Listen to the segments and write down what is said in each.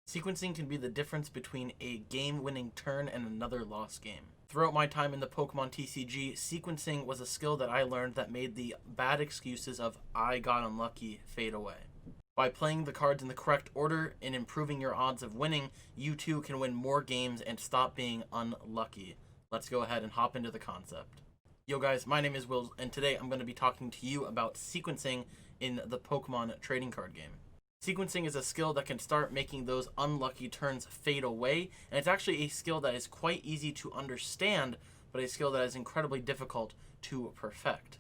Sequencing can be the difference between a game-winning turn and another lost game. Throughout my time in the Pokemon TCG, sequencing was a skill that I learned that made the bad excuses of "I got unlucky" fade away. By playing the cards in the correct order and improving your odds of winning, you too can win more games and stop being unlucky. Let's go ahead and hop into the concept. Yo guys, my name is Will, and today I'm going to be talking to you about sequencing in the Pokemon trading card game. Sequencing is a skill that can start making those unlucky turns fade away, and it's actually a skill that is quite easy to understand, but a skill that is incredibly difficult to perfect.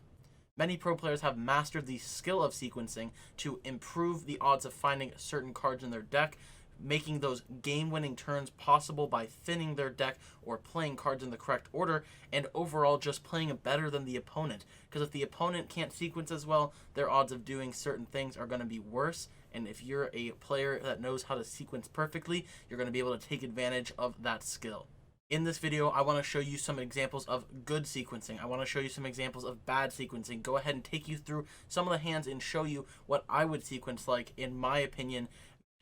Many pro players have mastered the skill of sequencing to improve the odds of finding certain cards in their deck, making those game-winning turns possible by thinning their deck or playing cards in the correct order, and overall just playing better than the opponent. Because if the opponent can't sequence as well, their odds of doing certain things are going to be worse, and if you're a player that knows how to sequence perfectly, you're going to be able to take advantage of that skill. In this video, I want to show you some examples of good sequencing. I want to show you some examples of bad sequencing. Go ahead and take you through some of the hands and show you what I would sequence like, in my opinion.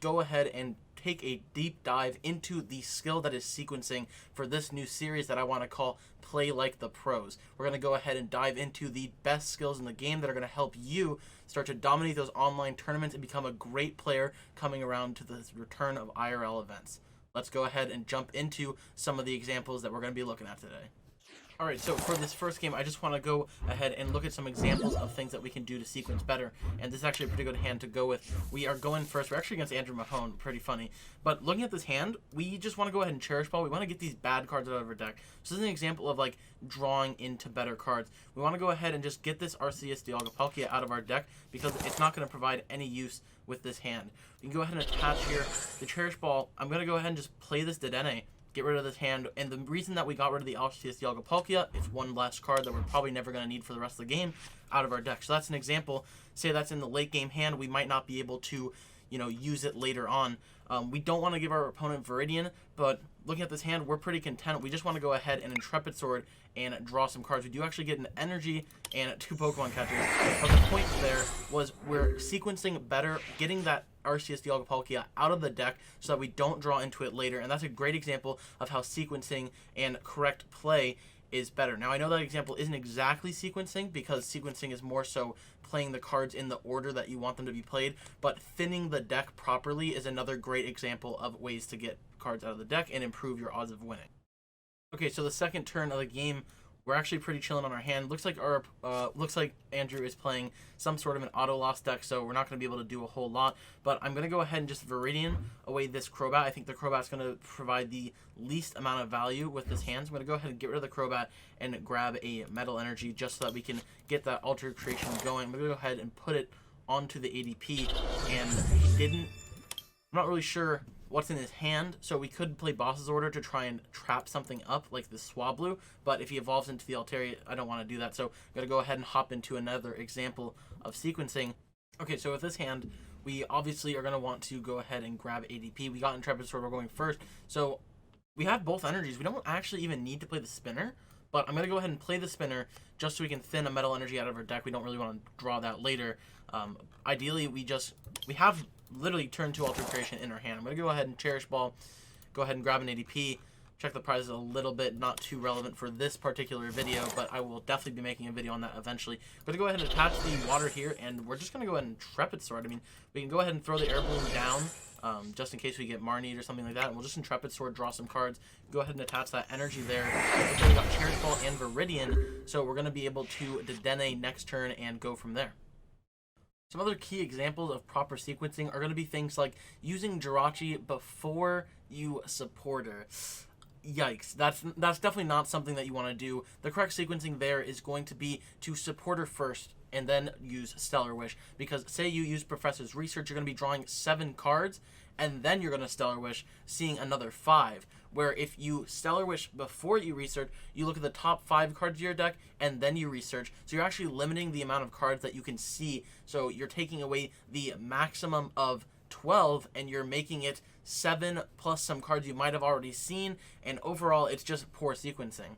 Go ahead and take a deep dive into the skill that is sequencing for this new series that I want to call Play Like the Pros. We're going to go ahead and dive into the best skills in the game that are going to help you start to dominate those online tournaments and become a great player coming around to the return of IRL events. Let's go ahead and jump into some of the examples that we're going to be looking at today. Alright, so for this first game, I just want to go ahead and look at some examples of things that we can do to sequence better. And this is actually a pretty good hand to go with. We are going first. We're actually against Andrew Mahone. Pretty funny. But looking at this hand, we just want to go ahead and Cherish Ball. We want to get these bad cards out of our deck. So this is an example of like drawing into better cards. We want to go ahead and just get this Arceus Dialga out of our deck because it's not going to provide any use with this hand. We can go ahead and attach here the Cherish Ball. I'm going to go ahead and just play this Dedenne. Get rid of this hand, and the reason that we got rid of the Arceus Dialga is one last card that we're probably never going to need for the rest of the game out of our deck. So that's an example. Say that's in the late game hand, we might not be able to, use it later on. We don't want to give our opponent Viridian, but looking at this hand, we're pretty content. We just want to go ahead and Intrepid Sword and draw some cards. We do actually get an Energy and 2 Pokemon catchers, but the point there was we're sequencing better, getting that Arceus Dialga out of the deck so that we don't draw into it later, and that's a great example of how sequencing and correct play is better. Now, I know that example isn't exactly sequencing because sequencing is more so playing the cards in the order that you want them to be played, but thinning the deck properly is another great example of ways to get cards out of the deck and improve your odds of winning. Okay, so the second turn of the game, we're actually pretty chilling on our hand. Looks like Andrew is playing some sort of an auto loss deck, so we're not going to be able to do a whole lot. But I'm going to go ahead and just Viridian away this Crobat. I think the Crobat's going to provide the least amount of value with this hand. So I'm going to go ahead and get rid of the Crobat and grab a Metal Energy just so that we can get that Alter Creation going. I'm going to go ahead and put it onto the ADP, and he didn't. I'm not really sure what's in his hand, so we could play Boss's Order to try and trap something up like the Swablu, but if he evolves into the Altaria, I don't want to do that, so I'm going to go ahead and hop into another example of sequencing. Okay, so with this hand, we obviously are going to want to go ahead and grab ADP. We got Intrepid Sword, we're going first, so we have both energies. We don't actually even need to play the Spinner, but I'm going to go ahead and play the Spinner just so we can thin a Metal Energy out of our deck. We don't really want to draw that later. Ideally, we have literally turn 2 Alter Creation in our hand. I'm going to go ahead and Cherish Ball, go ahead and grab an ADP, check the prizes a little bit, not too relevant for this particular video, but I will definitely be making a video on that eventually. I'm going to go ahead and attach the water here, and we're just going to go ahead and Intrepid Sword. I mean, we can go ahead and throw the Air Balloon down, just in case we get Marnie or something like that, and we'll just Intrepid Sword, draw some cards, go ahead and attach that energy there. So we got Cherish Ball and Viridian, so we're going to be able to Dedenne next turn and go from there. Some other key examples of proper sequencing are going to be things like using Jirachi before you Supporter. Yikes, that's definitely not something that you want to do. The correct sequencing there is going to be to Supporter first and then use Stellar Wish, because say you use Professor's Research, you're going to be drawing 7 cards, and then you're going to Stellar Wish, seeing another 5. Where if you Stellar Wish before you research, you look at the top 5 cards of your deck, and then you research. So you're actually limiting the amount of cards that you can see. So you're taking away the maximum of 12, and you're making it 7 plus some cards you might have already seen, and overall it's just poor sequencing.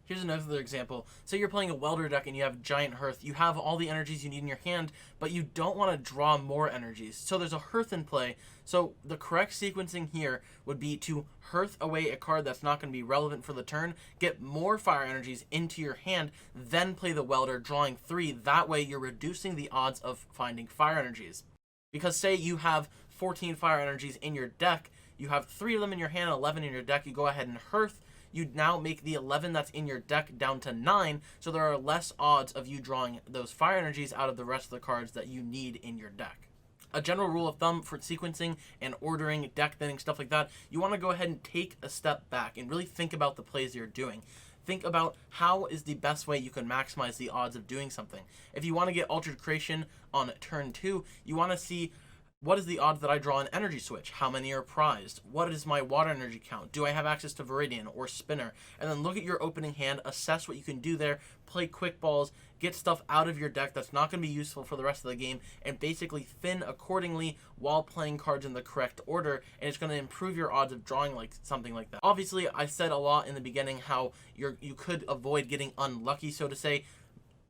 Here's another example. Say you're playing a welder deck and you have Giant Hearth. You have all the energies you need in your hand, but you don't want to draw more energies. So there's a Hearth in play. So the correct sequencing here would be to Hearth away a card that's not going to be relevant for the turn, get more fire energies into your hand, then play the welder, drawing 3. That way you're reducing the odds of finding fire energies. Because say you have 14 fire energies in your deck, you have 3 of them in your hand and 11 in your deck, you go ahead and Hearth, you now make the 11 that's in your deck down to 9, so there are less odds of you drawing those fire energies out of the rest of the cards that you need in your deck. A general rule of thumb for sequencing and ordering, deck thinning, stuff like that, you want to go ahead and take a step back and really think about the plays you're doing. Think about how is the best way you can maximize the odds of doing something. If you want to get Altered Creation on turn 2, you want to see what is the odds that I draw an energy switch? How many are prized? What is my water energy count? Do I have access to Viridian or Spinner? And then look at your opening hand, assess what you can do there, play quick balls, get stuff out of your deck that's not going to be useful for the rest of the game, and basically thin accordingly while playing cards in the correct order, and it's going to improve your odds of drawing like something like that. Obviously, I said a lot in the beginning how you could avoid getting unlucky, so to say.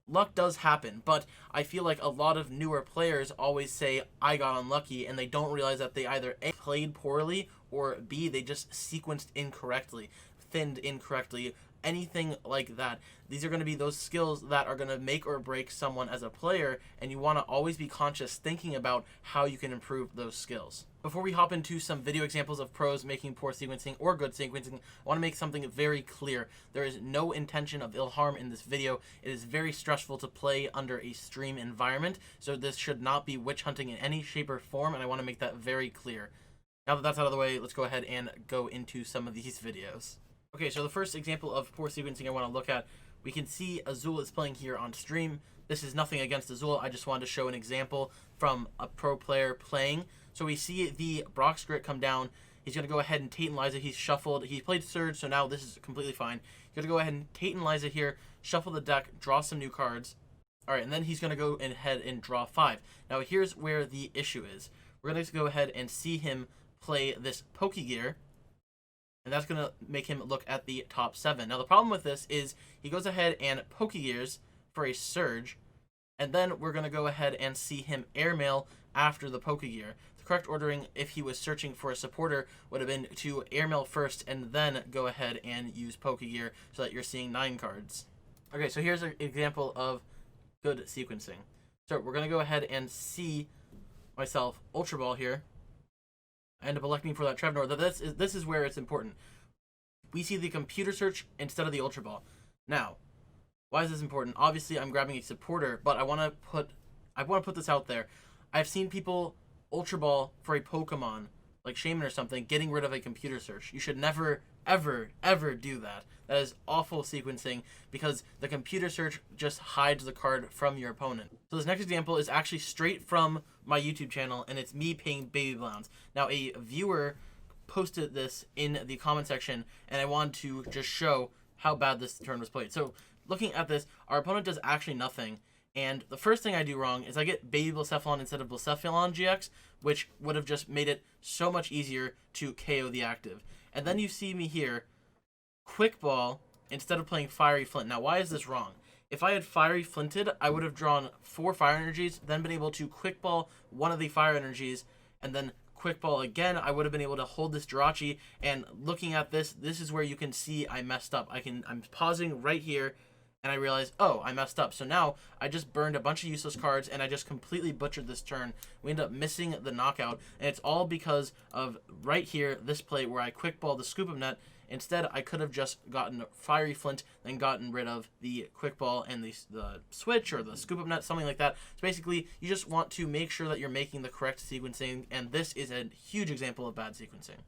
Luck does happen, but I feel like a lot of newer players always say, I got unlucky, and they don't realize that they either A, played poorly, or B, they just sequenced incorrectly, thinned incorrectly, anything like that. These are going to be those skills that are going to make or break someone as a player, and you want to always be conscious thinking about how you can improve those skills. Before we hop into some video examples of pros making poor sequencing or good sequencing, I want to make something very clear. There is no intention of ill harm in this video. It is very stressful to play under a stream environment, so this should not be witch hunting in any shape or form, and I want to make that very clear. Now that that's out of the way, let's go ahead and go into some of these videos. Okay, so the first example of poor sequencing I want to look at, we can see Azul is playing here on stream. This is nothing against Azul, I just wanted to show an example from a pro player playing. So we see the Brock's Grit come down. He's going to go ahead and Tate and Liza. He's shuffled. He played Surge, so now this is completely fine. He's going to go ahead and Tate and Liza here, shuffle the deck, draw some new cards. All right, and then he's going to go ahead and draw 5. Now here's where the issue is. We're going to go ahead and see him play this Pokegear, and that's going to make him look at the top 7. Now the problem with this is he goes ahead and Pokegears for a Surge, and then we're going to go ahead and see him Airmail after the Pokegear. The correct ordering, if he was searching for a supporter, would have been to Airmail first and then go ahead and use Pokegear so that you're seeing 9 cards. Okay, so here's an example of good sequencing. So we're going to go ahead and see myself Ultra Ball here. I end up electing for that Trevnor. This is where it's important. We see the computer search instead of the Ultra Ball. Now, why is this important? Obviously, I'm grabbing a supporter, but I want to put this out there. I've seen people Ultra Ball for a Pokemon, like Shaman or something, getting rid of a computer search. You should never, ever, ever do that. That is awful sequencing because the computer search just hides the card from your opponent. So this next example is actually straight from my YouTube channel, and it's me paying Baby Browns. Now, a viewer posted this in the comment section, and I wanted to just show how bad this turn was played. So looking at this, our opponent does actually nothing. And the first thing I do wrong is I get Baby Blacephalon instead of Blacephalon GX, which would have just made it so much easier to KO the active. And then you see me here, Quick Ball instead of playing Fiery Flint. Now, why is this wrong? If I had Fiery Flinted, I would have drawn 4 Fire Energies, then been able to Quick Ball one of the Fire Energies, and then Quick Ball again. I would have been able to hold this Jirachi, and looking at this, this is where you can see I messed up. I'm pausing right here, and I realized, oh, I messed up. So now I just burned a bunch of useless cards, and I just completely butchered this turn. We end up missing the knockout, and it's all because of right here, this play where I Quick Ball the Scoop of Net. Instead, I could have just gotten Fiery Flint, then gotten rid of the Quick Ball and the Switch or the Scoop of Net, something like that. So basically, you just want to make sure that you're making the correct sequencing, and this is a huge example of bad sequencing.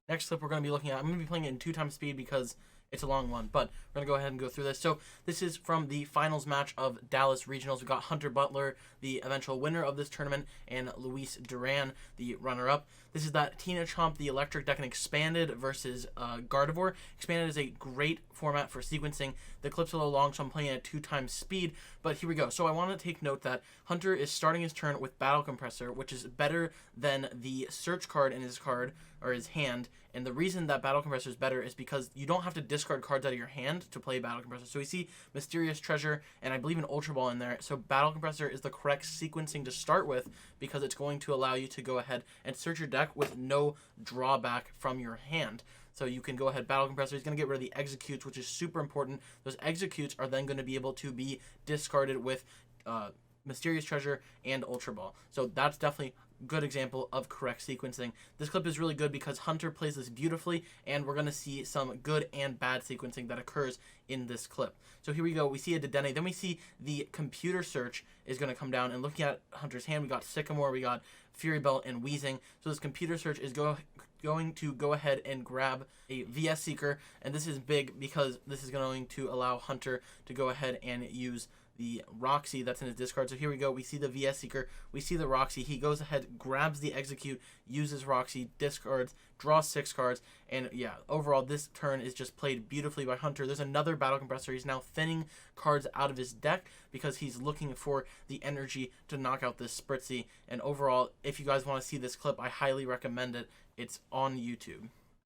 Next clip we're going to be looking at, I'm going to be playing it in 2x speed because it's a long one, but we're going to go ahead and go through this. So this is from the finals match of Dallas Regionals. We've got Hunter Butler, the eventual winner of this tournament, and Luis Duran, the runner-up. This is that Tina Chomp, the electric deck, and Expanded versus Gardevoir. Expanded is a great format for sequencing. The clip's a little long, so I'm playing at 2x speed, but here we go. So I want to take note that Hunter is starting his turn with Battle Compressor, which is better than the search card in his card, or his hand. And the reason that Battle Compressor is better is because you don't have to discard cards out of your hand to play Battle Compressor. So we see Mysterious Treasure and I believe an Ultra Ball in there. So Battle Compressor is the correct sequencing to start with because it's going to allow you to go ahead and search your deck with no drawback from your hand. So you can go ahead, Battle Compressor. He's going to get rid of the executes, which is super important. Those executes are then going to be able to be discarded with Mysterious Treasure and Ultra Ball. So that's definitely a good example of correct sequencing. This clip is really good because Hunter plays this beautifully, and we're going to see some good and bad sequencing that occurs in this clip. So here we go. We see a Dedenne. Then we see the computer search is going to come down, and looking at Hunter's hand, we got Sycamore, we got Fury Belt, and Weezing. So this computer search is going to go ahead and grab a VS Seeker, and this is big because this is going to allow Hunter to go ahead and use the Roxy that's in his discard. So here we go. We see the VS Seeker. We see the Roxy. He goes ahead, grabs the Execute, uses Roxy, discards, draws 6 cards. And yeah, overall, this turn is just played beautifully by Hunter. There's another Battle Compressor. He's now thinning cards out of his deck because he's looking for the energy to knock out this Spritzee. And overall, if you guys want to see this clip, I highly recommend it. It's on YouTube.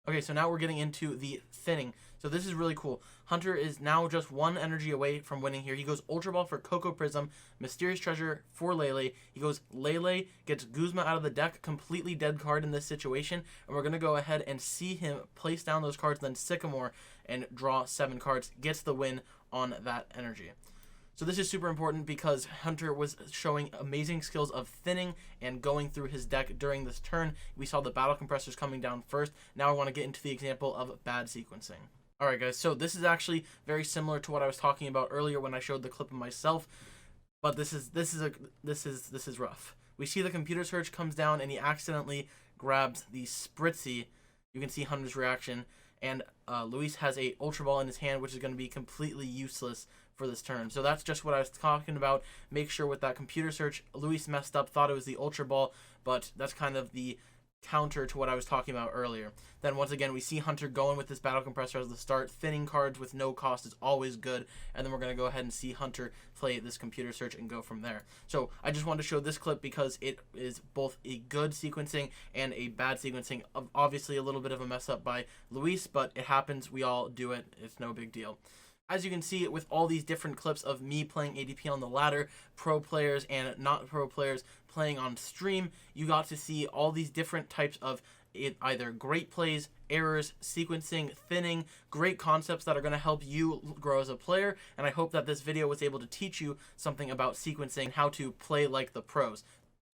Okay, so now we're getting into the thinning. So this is really cool. Hunter is now just 1 energy away from winning here. He goes Ultra Ball for Coco Prism, Mysterious Treasure for Lele. He goes Lele, gets Guzma out of the deck, completely dead card in this situation. And we're going to go ahead and see him place down those cards, then Sycamore, and draw 7 cards. Gets the win on that energy. So this is super important because Hunter was showing amazing skills of thinning and going through his deck during this turn. We saw the Battle Compressors coming down first. Now I want to get into the example of bad sequencing. Alright guys, so this is actually very similar to what I was talking about earlier when I showed the clip of myself, but this is rough. We see the computer search comes down and he accidentally grabs the Spritzee. You can see Hunter's reaction, and Luis has a Ultra Ball in his hand, which is going to be completely useless for this turn. So that's just what I was talking about. Make sure with that computer search, Luis messed up, thought it was the Ultra Ball, but that's kind of the counter to what I was talking about earlier. Then once again, we see Hunter going with this Battle Compressor as the start. Thinning cards with no cost is always good, and then we're going to go ahead and see Hunter play this computer search and go from there. So I just wanted to show this clip because it is both a good sequencing and a bad sequencing. Obviously a little bit of a mess up by Luis, but it happens. We all do it. It's no big deal. As you can see with all these different clips of me playing ADP on the ladder, pro players and not pro players playing on stream, you got to see all these different types of either great plays, errors, sequencing, thinning, great concepts that are going to help you grow as a player. And I hope that this video was able to teach you something about sequencing, how to play like the pros.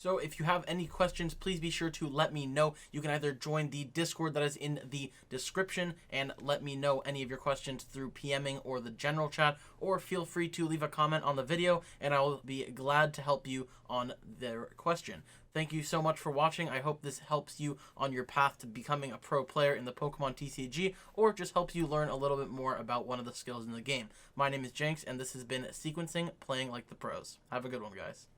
So if you have any questions, please be sure to let me know. You can either join the Discord that is in the description and let me know any of your questions through PMing or the general chat, or feel free to leave a comment on the video and I will be glad to help you on their question. Thank you so much for watching. I hope this helps you on your path to becoming a pro player in the Pokemon TCG, or just helps you learn a little bit more about one of the skills in the game. My name is Jenks, and this has been Sequencing, Playing Like the Pros. Have a good one, guys.